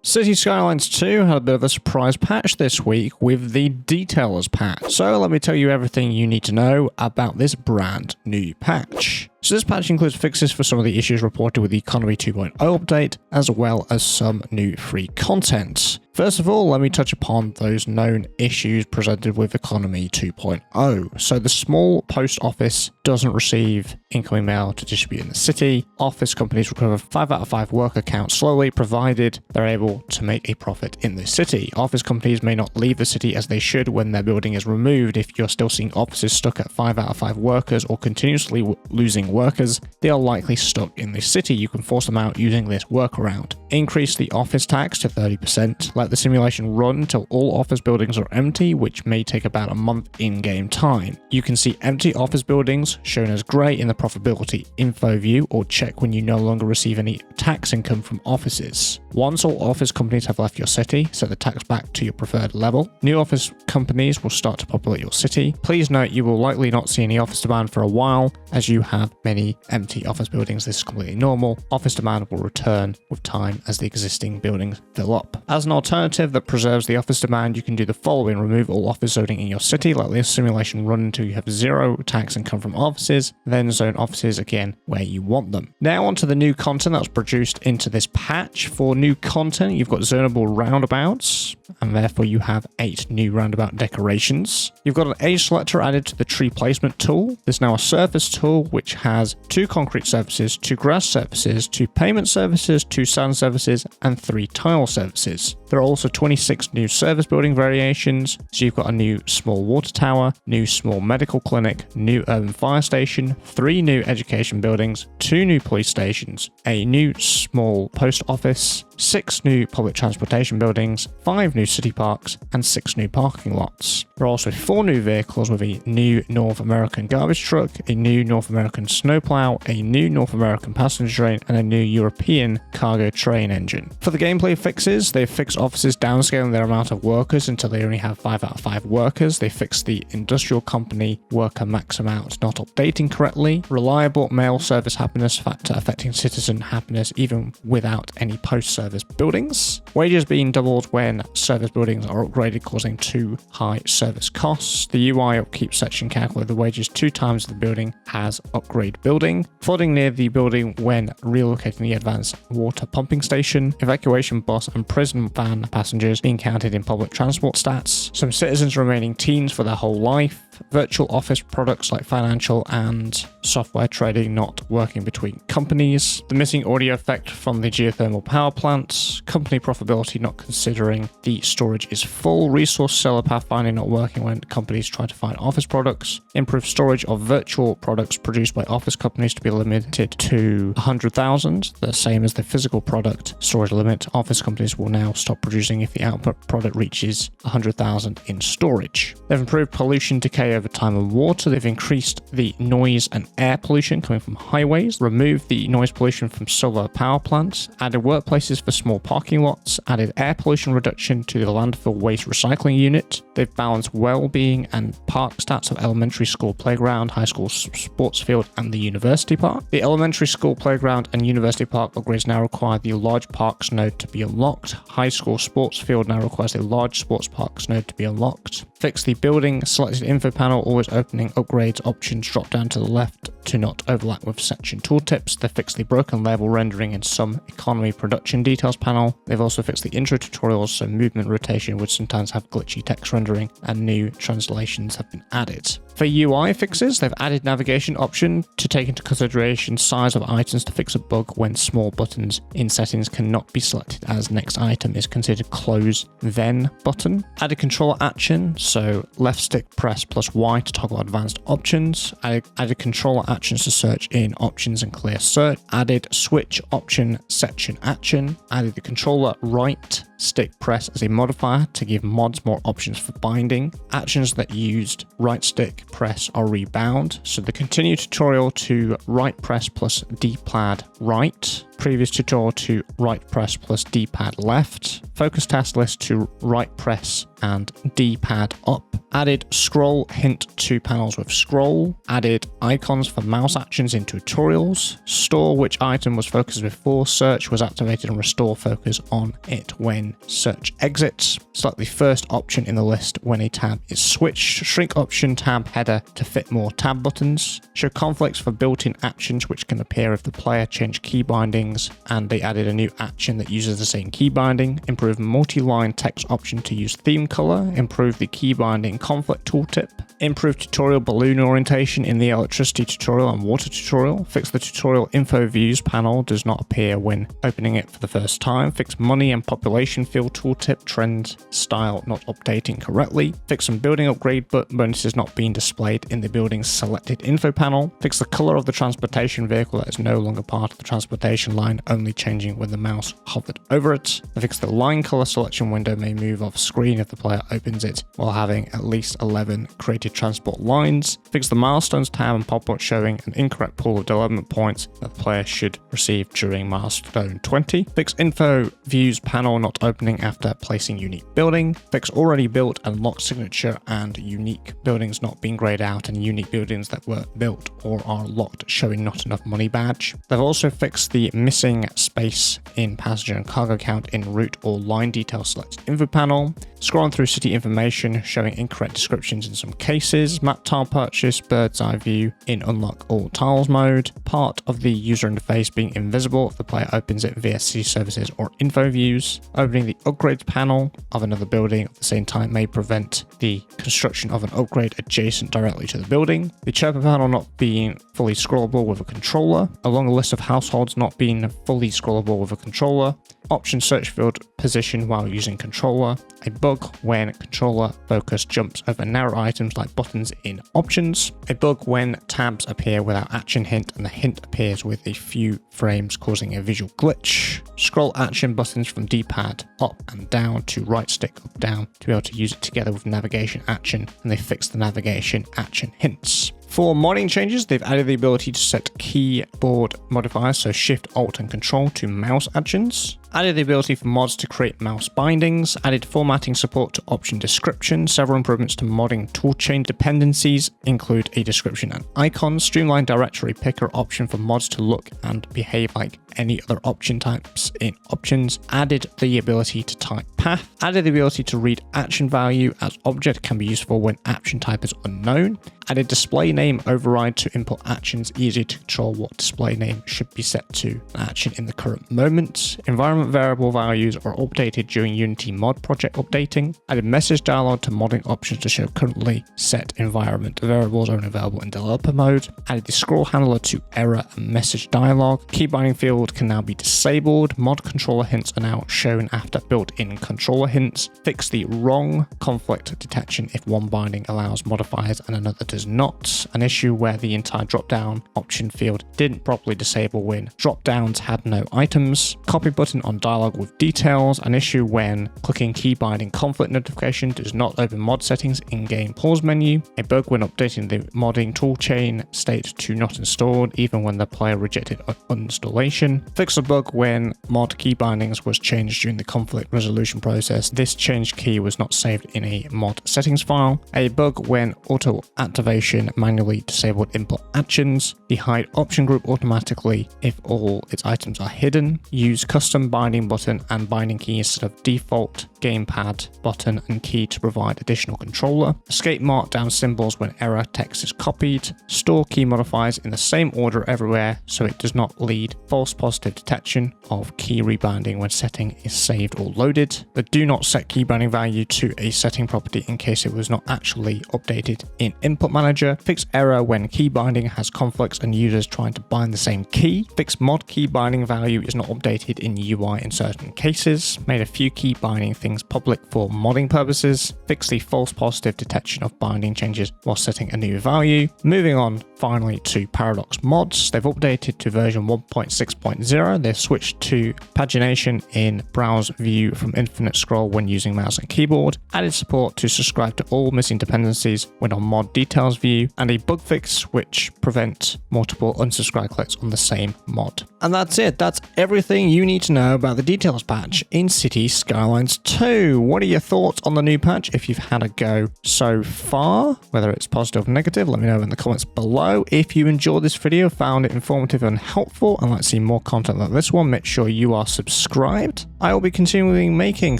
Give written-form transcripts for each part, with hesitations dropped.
City Skylines 2 had a bit of a surprise patch this week with the Detailers patch. So let me tell you everything you need to know about this brand new patch. So this patch includes fixes for some of the issues reported with the Economy 2.0 update, as well as some new free content. First of all, let me touch upon those known issues presented with Economy 2.0. So the small post office doesn't receive incoming mail to distribute in the city. Office companies recover 5 out of 5 work accounts slowly, provided they're able to make a profit in the city. Office companies may not leave the city as they should when their building is removed. If you're still seeing offices stuck at 5 out of 5 workers or continuously losing workers, they are likely stuck in the city. You can force them out using this workaround. Increase the office tax to 30%. Let the simulation run until all office buildings are empty, which may take about a month in-game time. You can see empty office buildings shown as grey in the profitability info view, or check when you no longer receive any tax income from offices. Once all office companies have left your city, set the tax back to your preferred level. New office companies will start to populate your city. Please note you will likely not see any office demand for a while, as you have many empty office buildings. This is completely normal. Office demand will return with time as the existing buildings fill up. As an alternative that preserves the office demand, you can do the following. Remove all office zoning in your city. Let the simulation run until you have 0 tax income from offices, then zone offices again where you want them. Now onto the new content that's produced into this patch. For new content, you've got zonable roundabouts, and therefore you have 8 new roundabout decorations. You've got an age selector added to the tree placement tool. There's now a surface tool which has 2 concrete surfaces, 2 grass surfaces, 2 pavement surfaces, 2 sand surfaces, and 3 tile surfaces. There are also 26 new service building variations. So you've got a new small water tower, new small medical clinic, new urban fire station, 3 new education buildings, 2 new police stations, a new small post office, 6 new public transportation buildings, 5 new city parks, and 6 new parking lots. There are also 4 new vehicles with a new North American garbage truck, a new North American snowplow, a new North American passenger train, and a new European cargo train engine. For the gameplay fixes, they've fixed offices downscaling their amount of workers until they only have 5 out of 5 workers. They fixed the industrial company worker max amount not updating correctly. Reliable mail service happiness factor affecting citizen happiness even without any post-service buildings. Wages being doubled when service buildings are upgraded, causing too high service costs. The UI upkeep section calculates the wages 2 times the building has upgrade building. Flooding near the building when relocating the advanced water pumping station. Evacuation bus and prison van passengers being counted in public transport stats. Some citizens remaining teens for their whole life. Virtual office products like financial and software trading not working between companies. The missing audio effect from the geothermal power plants. Company profitability not considering the storage is full. Resource seller pathfinding not working when companies try to find office products. Improved storage of virtual products produced by office companies to be limited to 100,000, the same as the physical product storage limit. Office companies will now stop producing if the output product reaches 100,000 in storage. They've improved pollution decay over time and water. They've increased the noise and air pollution coming from highways, removed the noise pollution from solar power plants, added workplaces for small parking lots, added air pollution reduction to the landfill waste recycling unit. They've balanced well-being and park stats of elementary school playground, high school sports field, and the university park. The elementary school playground and university park upgrades now require the large parks node to be unlocked. High school sports field now requires the large sports parks node to be unlocked. Fix the building selected info panel, always opening upgrades options drop down to the left to not overlap with section tooltips. They fixed the broken level rendering in some economy production details panel. They've also fixed the intro tutorials, so movement rotation would sometimes have glitchy text rendering, and new translations have been added. For UI fixes, they've added navigation option to take into consideration size of items to fix a bug when small buttons in settings cannot be selected as next item is considered close then button. Added controller action, so left stick press plus Y to toggle advanced options. Added controller actions to search in options and clear search. Added switch option section action. Added the controller right stick press as a modifier to give mods more options for binding. Actions that used right stick press are rebound, so the continue tutorial to right press plus D-pad right, previous tutorial to right press plus D-pad left. focus task list to right press and D-pad up, added scroll hint to panels with scroll, added icons for mouse actions in tutorials, store which item was focused before search was activated and restore focus on it when search exits, select the first option in the list when a tab is switched, shrink option tab header to fit more tab buttons, show conflicts for built-in actions which can appear if the player changed key bindings, and they added a new action that uses the same key binding, improve multi-line text option to use theme color, improve the key binding conflict tooltip, improve tutorial balloon orientation in the electricity tutorial and water tutorial, fix the tutorial info views panel does not appear when opening it for the first time, fix money and population field tooltip trend style not updating correctly, fix some building upgrade bonuses not being displayed in the building's selected info panel, fix the color of the transportation vehicle that is no longer part of the transportation line, only changing when the mouse hovered over it, fix the line color selection window may move off screen if the player opens it while having at least 11 created transport lines, fix the milestones tab and pop-up showing an incorrect pool of development points that the player should receive during milestone 20, fix info views panel not opening after placing unique building, fix already built and locked signature and unique buildings not being grayed out and unique buildings that were built or are locked showing not enough money badge. They've also fixed the missing space in passenger and cargo count in route or line detail selected info panel, scrolling through city information showing incorrect descriptions in some cases, map tile purchase, bird's eye view in unlock all tiles mode, part of the user interface being invisible if the player opens it via city services or info views, opening the upgrades panel of another building at the same time may prevent the construction of an upgrade adjacent directly to the building, the chirper panel not being fully scrollable with a controller, along a list of households not being fully scrollable with a controller, option search field position while using controller, a bug when controller focus jumps over narrow items like buttons in options, a bug when tabs appear without action hint and the hint appears with a few frames causing a visual glitch, scroll action buttons from D-pad up and down to right stick up down to be able to use it together with navigation action, and they fixed the navigation action hints. For modding changes, they've added the ability to set keyboard modifiers, so Shift, Alt, and Control to mouse actions. Added the ability for mods to create mouse bindings, added formatting support to option description, several improvements to modding toolchain dependencies include a description and icons, streamlined directory picker option for mods to look and behave like any other option types in options, added the ability to type path, added the ability to read action value as object can be useful when action type is unknown, added display name override to input actions, easier to control what display name should be set to an action in the current moment, environment variable values are updated during Unity mod project updating, added message dialog to modding options to show currently set environment variables are available in developer mode, added the scroll handler to error and message dialog, key binding field can now be disabled, mod controller hints are now shown after built-in controller hints, fixed the wrong conflict detection if one binding allows modifiers and another does not, an issue where the entire drop-down option field didn't properly disable when drop-downs had no items, copy button on dialog with details, an issue when clicking key binding conflict notification does not open mod settings in-game pause menu, a bug when updating the modding toolchain state to not installed even when the player rejected uninstallation, fix a bug when mod key bindings was changed during the conflict resolution process, this changed key was not saved in a mod settings file, a bug when auto activation manually disabled input actions, the hide option group automatically if all its items are hidden, use custom binding button and binding key instead of default gamepad button and key to provide additional controller, escape markdown symbols when error text is copied, store key modifiers in the same order everywhere so it does not lead false positive detection of key rebinding when setting is saved or loaded, but do not set key binding value to a setting property in case it was not actually updated in input manager, fix error when key binding has conflicts and users trying to bind the same key, fix mod key binding value is not updated in UI in certain cases, made a few key binding things public for modding purposes, fix the false positive detection of binding changes while setting a new value. Moving on finally to Paradox mods, they've updated to version 1.6.0, they've switched to pagination in browse view from infinite scroll when using mouse and keyboard, added support to subscribe to all missing dependencies when on mod detail details view, and a bug fix which prevent multiple unsubscribe clicks on the same mod. And that's it. That's everything you need to know about the details patch in Cities Skylines 2. What are your thoughts on the new patch if you've had a go so far? Whether it's positive or negative, let me know in the comments below. If you enjoyed this video, found it informative and helpful, and like to see more content like this one, make sure you are subscribed. I will be continuing making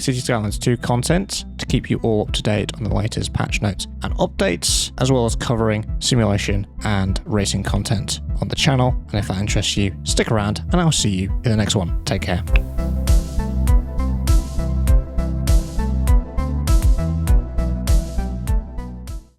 Cities Skylines 2 content to keep you all up to date on the latest patch notes and updates, as well as covering simulation and racing content on the channel. And if that interests you, stick around and I'll see you in the next one. Take care.